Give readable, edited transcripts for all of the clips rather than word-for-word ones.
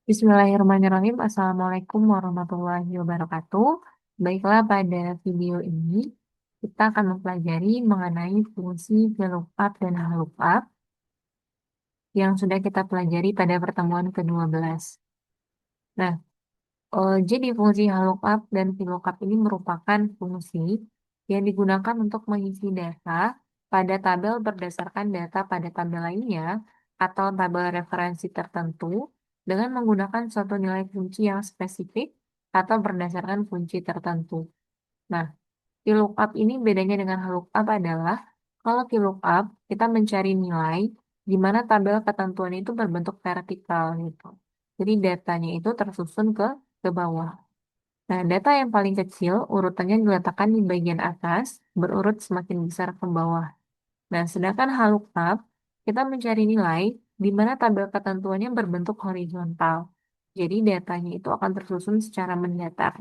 Bismillahirrahmanirrahim. Assalamualaikum warahmatullahi wabarakatuh. Baiklah, pada video ini kita akan mempelajari mengenai fungsi VLOOKUP dan LOOKUP yang sudah kita pelajari pada pertemuan ke-12. Nah, jadi fungsi LOOKUP dan VLOOKUP ini merupakan fungsi yang digunakan untuk mengisi data pada tabel berdasarkan data pada tabel lainnya atau tabel referensi tertentu dengan menggunakan suatu nilai kunci yang spesifik atau berdasarkan kunci tertentu. Nah, VLOOKUP ini bedanya dengan LOOKUP adalah kalau VLOOKUP kita mencari nilai di mana tabel ketentuan itu berbentuk vertikal gitu. Jadi datanya itu tersusun ke bawah. Nah, data yang paling kecil urutannya diletakkan di bagian atas, berurut semakin besar ke bawah. Nah, sedangkan HLOOKUP, kita mencari nilai di mana tabel ketentuannya berbentuk horizontal. Jadi datanya itu akan tersusun secara mendatar.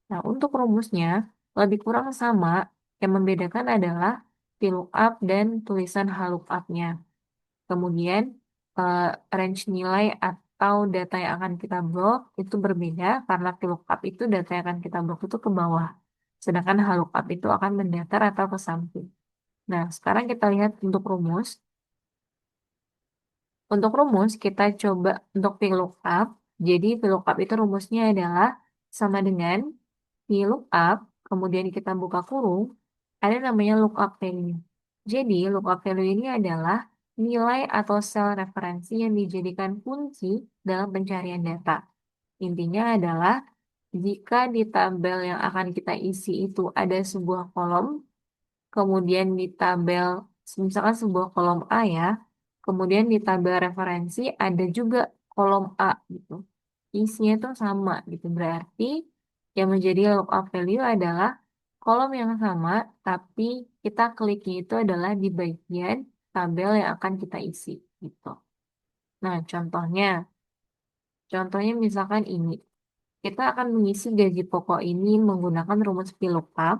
Nah, untuk rumusnya lebih kurang sama, yang membedakan adalah VLOOKUP dan tulisan HLOOKUP-nya. Kemudian eh, range nilai atau data yang akan kita blok itu berbeda karena VLOOKUP itu data yang akan kita blok itu ke bawah. Sedangkan HLOOKUP itu akan mendatar atau ke samping. Nah, sekarang kita lihat untuk rumus. Untuk rumus, kita coba untuk VLOOKUP. Jadi VLOOKUP itu rumusnya adalah sama dengan VLOOKUP, kemudian kita buka kurung, ada namanya lookup value. Jadi lookup value ini adalah nilai atau sel referensi yang dijadikan kunci dalam pencarian data. Intinya adalah jika di tabel yang akan kita isi itu ada sebuah kolom, kemudian di tabel, misalkan sebuah kolom A ya, kemudian di tabel referensi ada juga kolom A gitu. Isinya itu sama gitu. Berarti yang menjadi lookup value adalah kolom yang sama, tapi kita kliknya itu adalah di bagian tabel yang akan kita isi gitu. Nah, contohnya misalkan ini. Kita akan mengisi gaji pokok ini menggunakan rumus VLOOKUP.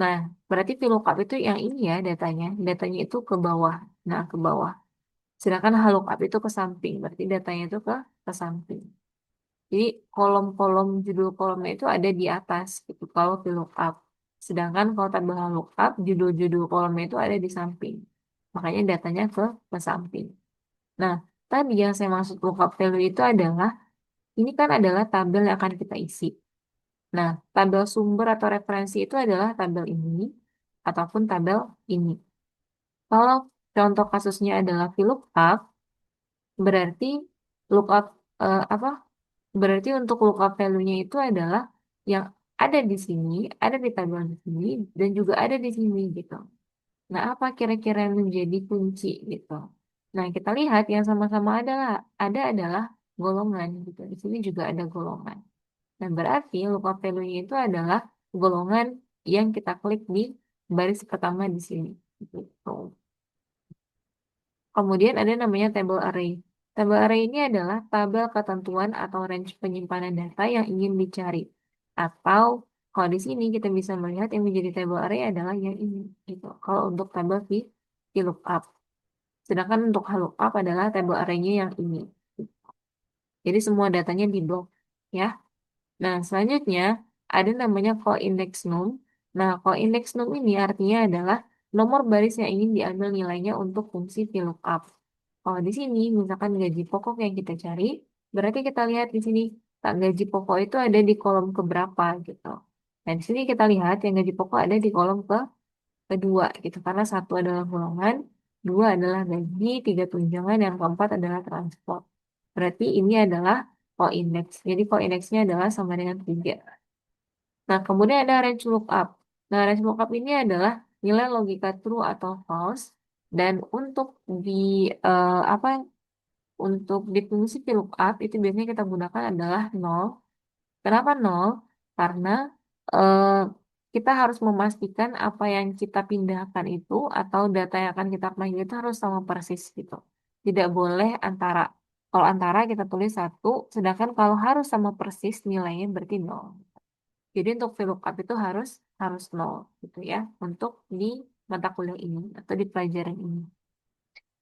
Nah, berarti VLOOKUP itu yang ini ya datanya. Datanya itu ke bawah. Nah, ke bawah. Sedangkan HLOOKUP itu ke samping. Berarti datanya itu ke samping. Jadi kolom-kolom judul kolomnya itu ada di atas gitu kalau VLOOKUP. Sedangkan kalau tabel HLOOKUP judul-judul kolomnya itu ada di samping. Makanya datanya ke samping. Nah, tadi yang saya maksud lookup value itu adalah ini kan adalah tabel yang akan kita isi. Nah, tabel sumber atau referensi itu adalah tabel ini ataupun tabel ini. Kalau contoh kasusnya adalah VLOOKUP, berarti lookup apa? Berarti untuk lookup value-nya itu adalah yang ada di sini, ada di tabel di sini, dan juga ada di sini gitu. Nah, apa kira-kira yang menjadi kunci gitu? Nah, kita lihat yang sama-sama adalah golongan gitu. Di sini juga ada golongan. Nah, berarti lookup value-nya itu adalah golongan yang kita klik di baris pertama di sini. Gitu. Kemudian ada namanya table array. Table array ini adalah tabel ketentuan atau range penyimpanan data yang ingin dicari. Atau kalau di sini kita bisa melihat yang menjadi table array adalah yang ini. Gitu. Kalau untuk tabel VLOOKUP. Sedangkan untuk lookup adalah table array-nya yang ini. Jadi semua datanya di blok. Ya. Nah, selanjutnya ada namanya call index num. Nah, call index num ini artinya adalah nomor baris yang ingin diambil nilainya untuk fungsi VLOOKUP. Kalau di sini, misalkan gaji pokok yang kita cari, berarti kita lihat di sini, tak gaji pokok itu ada di kolom keberapa gitu. Nah, di sini kita lihat yang gaji pokok ada di kolom kedua gitu. Karena satu adalah golongan, dua adalah gaji, tiga tunjangan, yang keempat adalah transport. Berarti ini adalah call index. Jadi call indexnya adalah sama dengan 3. Nah, kemudian ada range lookup. Nah, range lookup ini adalah nilai logika true atau false. Dan untuk di apa untuk di fungsi VLOOKUP itu biasanya kita gunakan adalah nol. Kenapa nol? Karena eh, kita harus memastikan apa yang kita pindahkan itu atau data yang akan kita panggil itu harus sama persis gitu. Tidak boleh kalau antara kita tulis satu, sedangkan kalau harus sama persis nilainya berarti nol. Jadi untuk VLOOKUP itu harus harus nol gitu ya untuk di mata kuliah ini atau di pelajaran ini.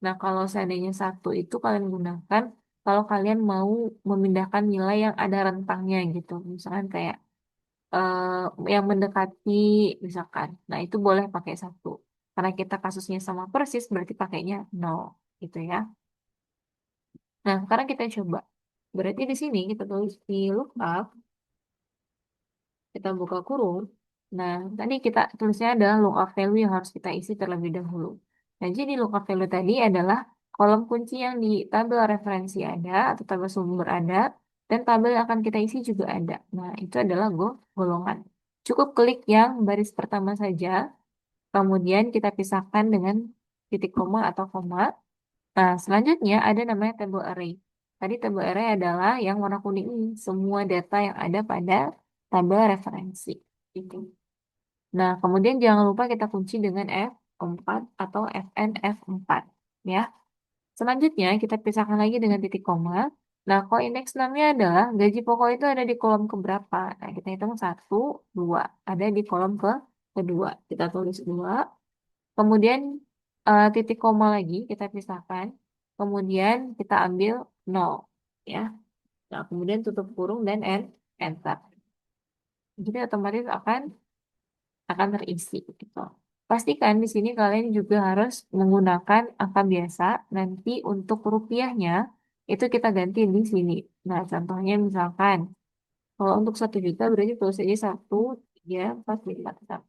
Nah, kalau seandainya satu itu kalian gunakan kalau kalian mau memindahkan nilai yang ada rentangnya gitu. Misalkan kayak yang mendekati misalkan. Nah, itu boleh pakai satu. Karena kita kasusnya sama persis berarti pakainya nol gitu ya. Nah, sekarang kita coba. Berarti di sini kita tulis di lookup, kita buka kurung. Nah, tadi kita tulisnya adalah lookup value yang harus kita isi terlebih dahulu. Nah, jadi lookup value tadi adalah kolom kunci yang di tabel referensi ada, atau tabel sumber ada, dan tabel yang akan kita isi juga ada. Nah, itu adalah golongan. Cukup klik yang baris pertama saja, kemudian kita pisahkan dengan titik koma atau koma. Nah, selanjutnya ada namanya table array. Tadi table array adalah yang warna kuning ini, semua data yang ada pada tabel referensi. Gitu. Nah, kemudian jangan lupa kita kunci dengan F4 atau FNF4. Ya. Selanjutnya kita pisahkan lagi dengan titik koma. Nah, kalau indeks 6-nya adalah gaji pokok itu ada di kolom keberapa? Nah, kita hitung 1, 2. Ada di kolom kedua. Kita tulis 2. Kemudian titik koma lagi kita pisahkan. Kemudian kita ambil 0. Ya. Nah, kemudian tutup kurung dan enter. Jadi otomatis akan terisi gitu. Pastikan di sini kalian juga harus menggunakan angka biasa. Nanti untuk rupiahnya itu kita ganti di sini. Nah, contohnya misalkan kalau untuk 1 juta berarti tulis aja 1, 3, 4, 5.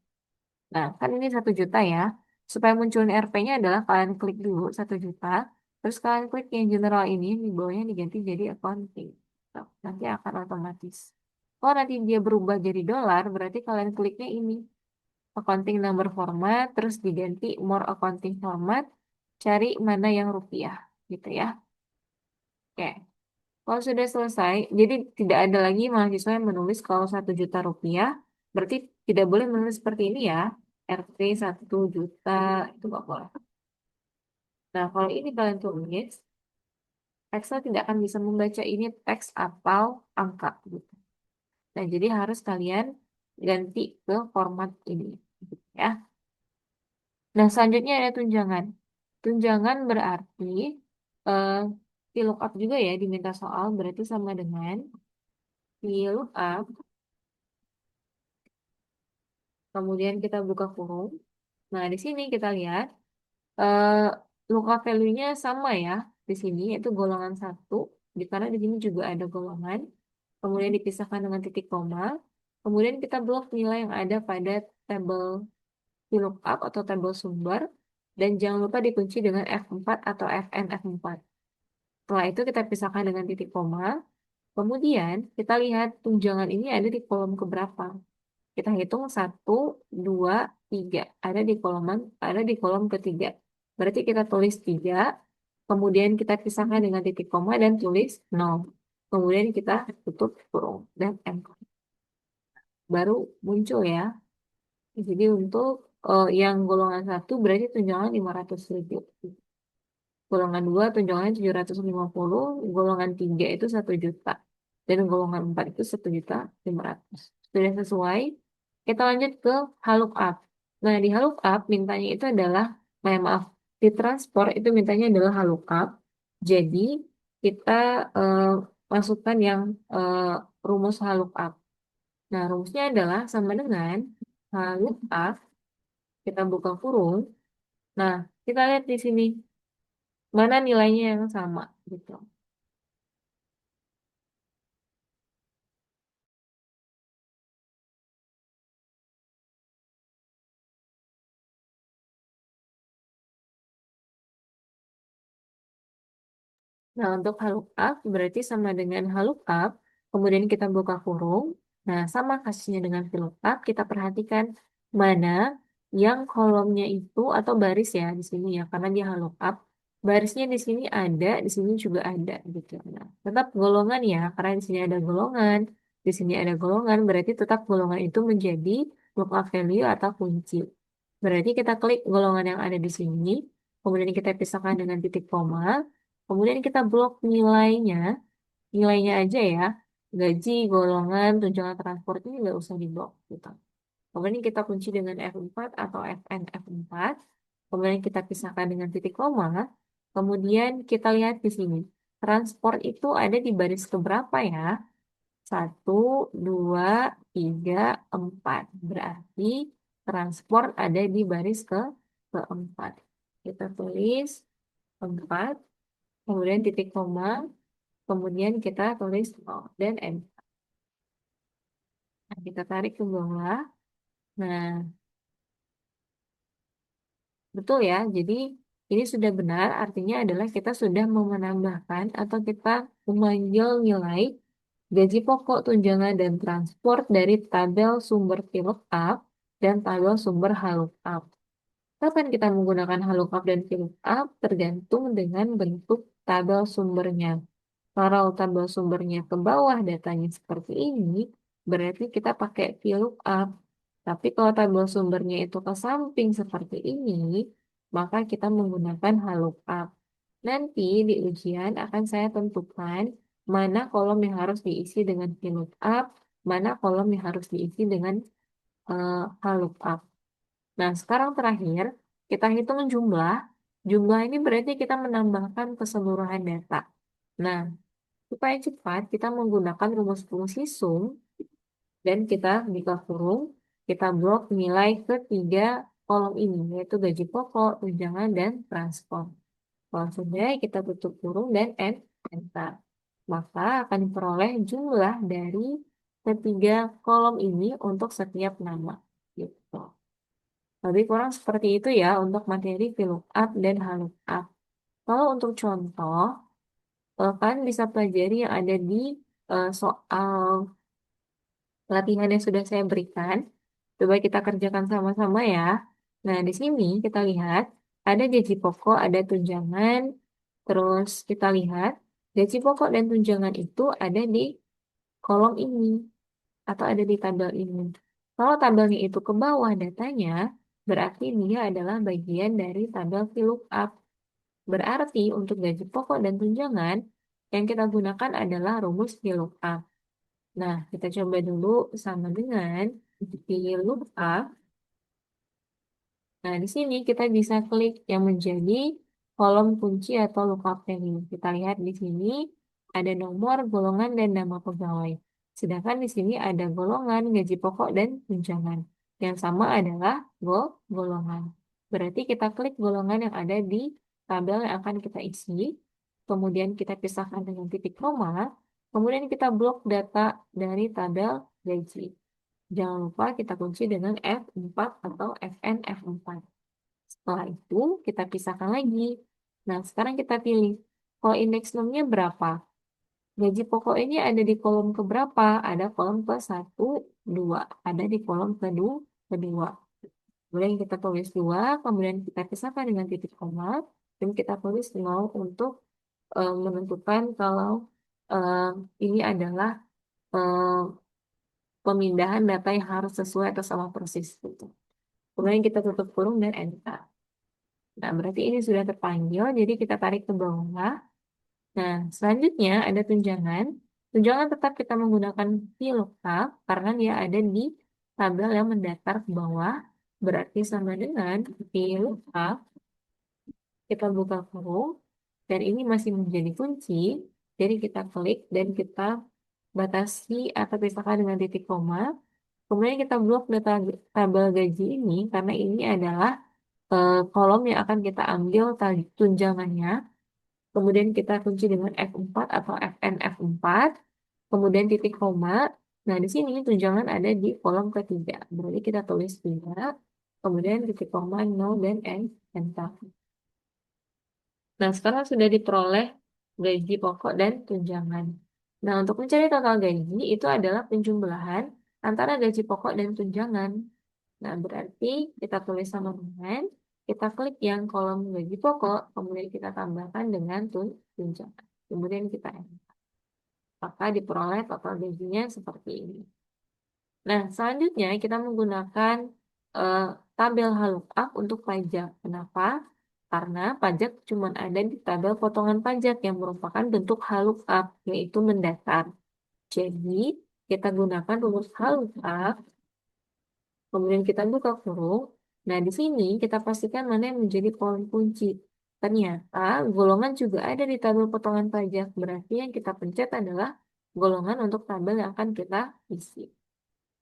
Nah, kan ini 1 juta ya. Supaya munculin RP-nya adalah kalian klik dulu 1 juta. Terus kalian klik yang general ini, di bawahnya diganti jadi accounting. Tuh, nanti akan otomatis. Kalau nanti dia berubah jadi dolar, berarti kalian kliknya ini. Accounting number format, terus diganti more accounting format, cari mana yang rupiah. Gitu ya. Oke. Kalau sudah selesai, jadi tidak ada lagi mahasiswa yang menulis kalau 1 juta rupiah, berarti tidak boleh menulis seperti ini ya. RT 1 juta, itu nggak boleh. Nah, kalau ini kalian tulis, Excel tidak akan bisa membaca ini teks atau angka. Gitu. Nah, jadi harus kalian ganti ke format ini. Gitu ya. Nah, selanjutnya ada tunjangan. Tunjangan berarti eh, VLOOKUP juga ya diminta soal, berarti sama dengan VLOOKUP. Kemudian kita buka kurung. Nah, di sini kita lihat eh lookup value-nya sama ya. Di sini yaitu golongan satu. Karena di sini juga ada golongan. Kemudian dipisahkan dengan titik koma. Kemudian kita blok nilai yang ada pada tabel VLOOKUP atau tabel sumber. Dan jangan lupa dikunci dengan F4 atau FNF4. Setelah itu kita pisahkan dengan titik koma. Kemudian kita lihat tunjangan ini ada di kolom keberapa. Kita hitung 1, 2, 3. Ada di kolom ketiga. Berarti kita tulis 3. Kemudian kita pisahkan dengan titik koma dan tulis 0. Kemudian kita tutup kurung dan enter. Baru muncul ya. Jadi untuk yang golongan satu berarti tunjangan 500.000. Golongan 2 tunjangannya 750, golongan 3 itu 1 juta. Dan golongan 4 itu 1.500.000. Sudah sesuai, kita lanjut ke HLOOKUP. Nah, di HLOOKUP mintanya itu adalah, maaf, di transport itu mintanya adalah HLOOKUP. Jadi, kita eh, masukkan yang eh, rumus HLOOKUP. Nah, rumusnya adalah sama dengan HLOOKUP, kita buka kurung. Nah, kita lihat di sini mana nilainya yang sama gitu. Nah, untuk halookup berarti sama dengan halookup, kemudian kita buka kurung. Nah, sama kasusnya dengan VLOOKUP, kita perhatikan mana yang kolomnya itu atau baris ya di sini ya, karena dia halookup. Barisnya di sini ada, di sini juga ada gitu. Nah, tetap golongan ya, karena di sini ada golongan, di sini ada golongan, berarti tetap golongan itu menjadi lookup value atau kunci. Berarti kita klik golongan yang ada di sini, kemudian kita pisahkan dengan titik koma. Kemudian kita blok nilainya, nilainya aja ya. Gaji, golongan, tunjangan transport ini nggak usah diblok gitu. Kemudian kita kunci dengan F4 atau Fn F4. Kemudian kita pisahkan dengan titik koma. Kemudian kita lihat di sini. transport itu ada di baris keberapa ya? Satu, dua, tiga, empat. Berarti transport ada di baris keempat. Kita tulis empat, kemudian titik koma, kemudian kita tulis nol dan N. Nah, kita tarik ke bawah. Nah, betul ya. Jadi ini sudah benar, artinya adalah kita sudah mau menambahkan atau kita memanggil nilai gaji pokok, tunjangan, dan transport dari tabel sumber VLOOKUP dan tabel sumber HLOOKUP. Kapan kita menggunakan HLOOKUP dan VLOOKUP tergantung dengan bentuk tabel sumbernya. Kalau tabel sumbernya ke bawah datanya seperti ini, berarti kita pakai VLOOKUP. Tapi kalau tabel sumbernya itu ke samping seperti ini, maka kita menggunakan HLOOKUP. Nanti di ujian akan saya tentukan mana kolom yang harus diisi dengan VLOOKUP, mana kolom yang harus diisi dengan HLOOKUP. Nah, sekarang terakhir, kita hitung jumlah. Jumlah ini berarti kita menambahkan keseluruhan data. Nah, supaya cepat, kita menggunakan rumus fungsi sum dan kita buka kurung, kita blok nilai ketiga kolom ini, yaitu gaji pokok, tunjangan, dan transport. Kalau sudah, kita tutup kurung dan enter. Maka akan diperoleh jumlah dari ketiga kolom ini untuk setiap nama. Gitu. Lebih kurang seperti itu ya untuk materi VLOOKUP dan HLOOKUP. Kalau untuk contoh, kalian bisa pelajari yang ada di soal latihan yang sudah saya berikan. Coba kita kerjakan sama-sama ya. Nah, di sini kita lihat ada gaji pokok, ada tunjangan. Terus kita lihat gaji pokok dan tunjangan itu ada di kolom ini atau ada di tabel ini. Kalau tabelnya itu ke bawah datanya, berarti dia adalah bagian dari tabel VLOOKUP. Berarti untuk gaji pokok dan tunjangan, yang kita gunakan adalah rumus VLOOKUP. Nah, kita coba dulu sama dengan VLOOKUP. Nah, di sini kita bisa klik yang menjadi kolom kunci atau lookup table. Kita lihat di sini ada nomor, golongan, dan nama pegawai. Sedangkan di sini ada golongan, gaji pokok, dan tunjangan. Yang sama adalah golongan. Berarti kita klik golongan yang ada di tabel yang akan kita isi. Kemudian kita pisahkan dengan titik koma. Kemudian kita blok data dari tabel gaji. Jangan lupa kita kunci dengan F4 atau FN F4. Setelah itu, kita pisahkan lagi. Nah, sekarang kita pilih. Kalau indeks nomnya berapa? Gaji pokok ini ada di kolom keberapa? Ada kolom ke satu, 2. Ada di kolom kedua. Kemudian kita tulis 2, kemudian kita pisahkan dengan titik koma, dan kita tulis 0 untuk menentukan kalau eh, ini adalah eh, pemindahan data yang harus sesuai atau sama persis. Gitu. Kemudian kita tutup kurung dan enter. Nah, berarti ini sudah terpanggil, jadi kita tarik ke bawah. Nah, selanjutnya ada tunjangan. Tunjangan tetap kita menggunakan VLOOKUP karena dia ada di tabel yang mendatar ke bawah. Berarti sama dengan VLOOKUP, kita buka kurung, dan ini masih menjadi kunci. Jadi kita klik dan kita batasi atau pisahkan dengan titik koma. Kemudian kita blok data tabel gaji ini karena ini adalah kolom yang akan kita ambil tunjangannya. Kemudian kita kunci dengan F4 atau FN F4. Kemudian titik koma. Nah, di sini tunjangan ada di kolom ketiga. Berarti kita tulis 3. Kemudian titik koma 0 dan enter. Nah, sekarang sudah diperoleh gaji pokok dan tunjangan. Nah, untuk mencari total gaji itu adalah penjumlahan antara gaji pokok dan tunjangan. Nah, berarti kita tulis sama dengan, kita klik yang kolom gaji pokok, kemudian kita tambahkan dengan tunjangan. Kemudian kita enter. Maka diperoleh total gajinya seperti ini. Nah, selanjutnya kita menggunakan eh, tabel HLOOKUP untuk pajak. Kenapa? Karena pajak cuma ada di tabel potongan pajak yang merupakan bentuk HLOOKUP, yaitu mendatar. Jadi, kita gunakan rumus HLOOKUP, kemudian kita buka kurung. Nah, di sini kita pastikan mana yang menjadi kolom kunci. Ternyata golongan juga ada di tabel potongan pajak. Berarti yang kita pencet adalah golongan untuk tabel yang akan kita isi.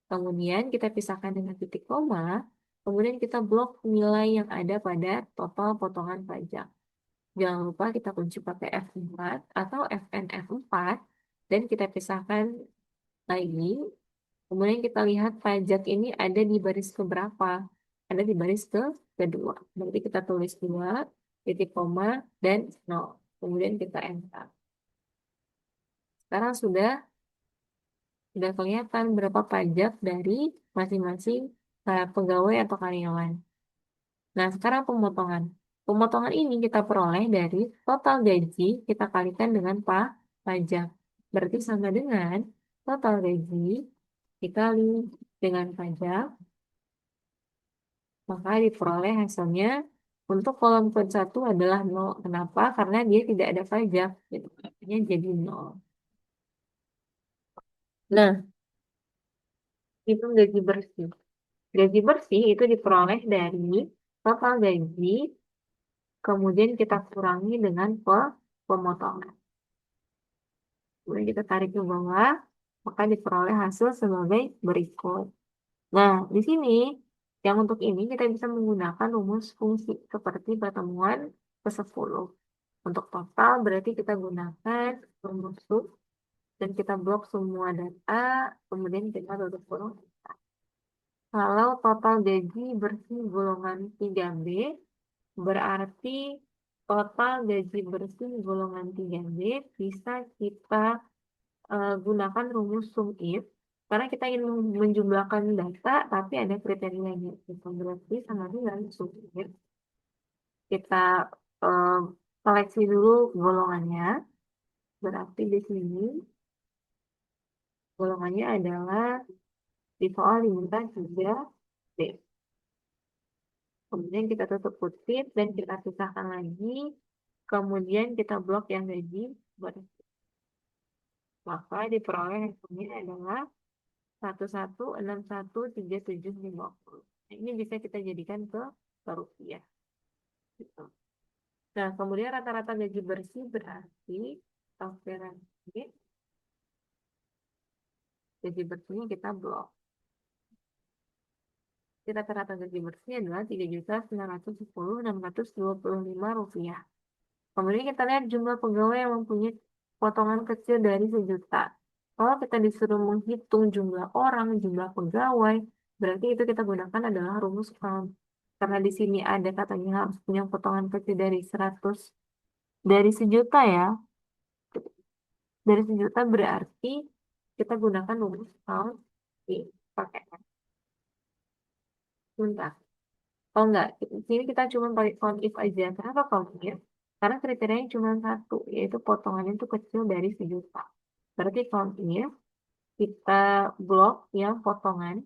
Kemudian kita pisahkan dengan titik koma. Kemudian kita blok nilai yang ada pada total potongan pajak. Jangan lupa kita kunci pakai F4 atau FNF4 dan kita pisahkan lagi. Kemudian kita lihat pajak ini ada di baris keberapa? Ada di baris kedua. Berarti kita tulis 2, titik koma, dan 0. Kemudian kita enter. Sekarang sudah kelihatan berapa pajak dari masing-masing pegawai atau karyawan. Nah, sekarang pemotongan. Pemotongan ini kita peroleh dari total gaji kita kalikan dengan pajak. Berarti sama dengan total gaji dikali dengan pajak, maka diperoleh hasilnya untuk kolom kode 1 adalah 0. Kenapa? Karena dia tidak ada pajak. Gitu. Artinya jadi 0. Nah, itu gaji bersih. Gaji bersih itu diperoleh dari total gaji, kemudian kita kurangi dengan pemotongan. Kemudian kita tarik ke bawah, maka diperoleh hasil sebagai berikut. Nah, di sini, yang untuk ini kita bisa menggunakan rumus fungsi seperti pertemuan ke-10. Untuk total berarti kita gunakan rumus sub, dan kita blok semua data, kemudian kita tutup kurung. Kalau total gaji bersih golongan 3B, berarti total gaji bersih golongan 3B bisa kita gunakan rumus sum if karena kita ingin menjumlahkan data tapi ada kriterianya gitu. Berarti sama dengan sum if kita eh, seleksi dulu golongannya. Berarti di sini golongannya adalah di soal diminta 3D. Kemudian kita tutup kutip dan kita pisahkan lagi. Kemudian kita blok yang gaji bersih. Maka diperoleh hasilnya adalah 11613750. Ini bisa kita jadikan ke rupiah. Gitu. Nah, kemudian rata-rata gaji bersih berarti transferansi gaji bersihnya kita blok. Jadi rata-rata gaji bersih adalah 3.910.625 rupiah. Kemudian kita lihat jumlah pegawai yang mempunyai potongan kecil dari 1 juta. Kalau kita disuruh menghitung jumlah orang, jumlah pegawai, berarti itu kita gunakan adalah rumus count. Karena di sini ada katanya harus punya potongan kecil dari 100, dari 1 juta ya. Dari 1 juta berarti kita gunakan rumus count pakai Bentar. Oh enggak, di sini kita cuma pakai count if aja. Kenapa count if? Karena kriterianya cuma satu, yaitu potongannya itu kecil dari 1 juta. Berarti count if kita blok yang potongan,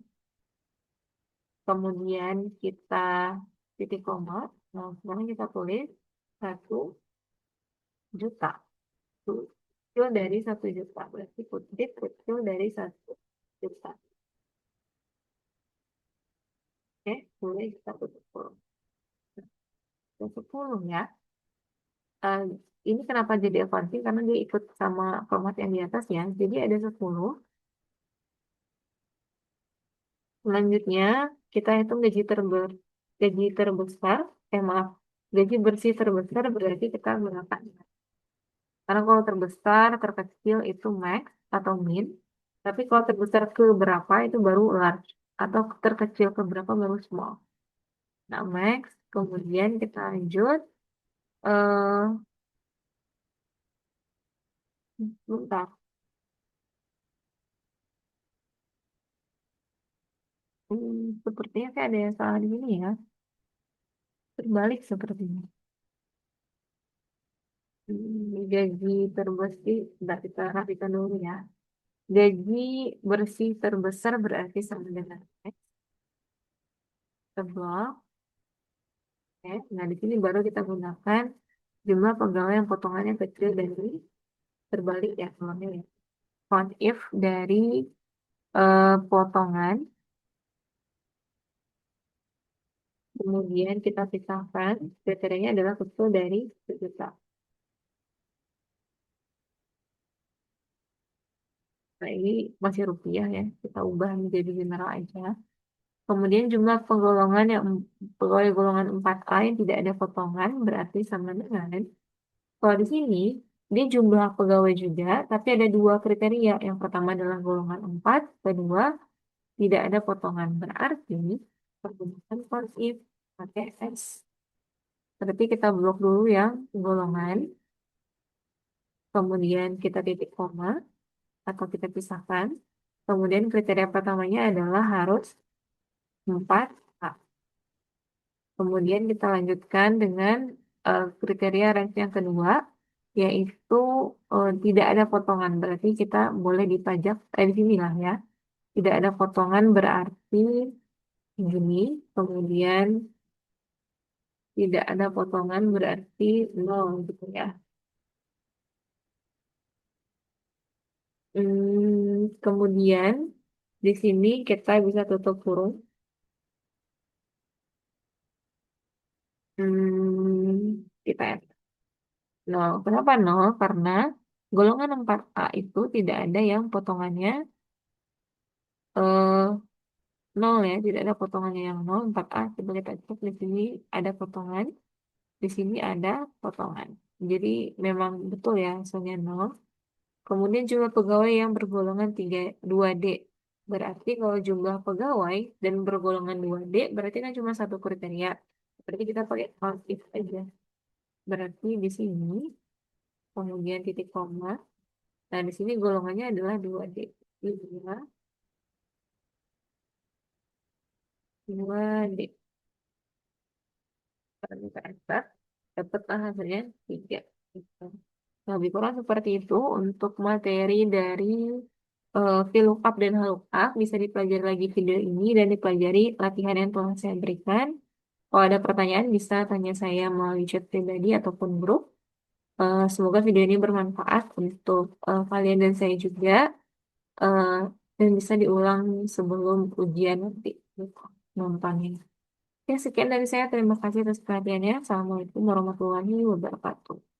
kemudian kita titik koma, nah sekarang kita tulis 1 juta. Kecil dari 1 juta, berarti kutip kecil dari 1 juta. Oke, boleh kita tutup kurung. 10 ya. Eh, ini kenapa jadi accounting? Karena dia ikut sama format yang di atas ya. Jadi ada 10. Selanjutnya kita hitung gaji terbesar, maaf, gaji bersih terbesar berarti kita berapa? Karena kalau terbesar, terkecil itu max atau min. Tapi kalau terbesar ke berapa itu baru large. Atau terkecil ke berapa baru small. Nah, max. Kemudian kita lanjut. eh Bentar. Sepertinya kayak ada yang salah di sini ya. Terbalik sepertinya. Gaji terbersih, tidak kita rapikan dulu ya. Gaji bersih terbesar berarti sama dengan X. Sebelah. X. Nah, di sini baru kita gunakan jumlah pegawai yang potongannya kecil dari terbalik ya, semuanya ya. Count if dari potongan Kemudian kita pisahkan, kriterianya adalah kecil dari 1 juta. Nah, ini masih rupiah ya, kita ubah menjadi mineral aja. Kemudian jumlah pegawai golongan 4A yang tidak ada potongan berarti sama dengan, kalau di sini dia jumlah pegawai juga, tapi ada 2 kriteria. Yang pertama adalah golongan 4, kedua tidak ada potongan. Berarti pergunakan for if pakai S. Berarti kita blok dulu yang golongan, kemudian kita titik koma atau kita pisahkan. Kemudian kriteria pertamanya adalah harus 4A. Kemudian kita lanjutkan dengan kriteria range yang kedua, yaitu tidak ada potongan. Berarti kita boleh dipajak, di sini lah ya. Tidak ada potongan berarti ini. Kemudian tidak ada potongan berarti nol gitu ya. Kemudian di sini kita bisa tutup kurung. Kita add nol. Kenapa nol? Karena golongan 4A itu tidak ada yang potongannya eh, nol ya, tidak ada potongannya yang nol. 4A coba kita cek di sini ada potongan, di sini ada potongan. Jadi memang betul ya hasilnya nol. Kemudian jumlah pegawai yang bergolongan 2D. Berarti kalau jumlah pegawai dan bergolongan 2D berarti kan cuma satu kriteria. Berarti kita pakai count if aja. Berarti di sini kemudian titik koma. Nah, di sini golongannya adalah 2D. Jadi 2D. Kalau kita enter, dapatlah hasilnya 3. Gitu. Nah, lebih kurang seperti itu untuk materi dari VLOOKUP dan HLOOKUP. Bisa dipelajari lagi video ini dan dipelajari latihan yang telah saya berikan. Kalau ada pertanyaan bisa tanya saya melalui chat pribadi ataupun grup. Semoga video ini bermanfaat untuk kalian dan saya juga. eh, dan bisa diulang sebelum ujian nanti. Gitu, nontonnya. Ya, sekian dari saya. Terima kasih atas perhatiannya. Assalamualaikum warahmatullahi wabarakatuh.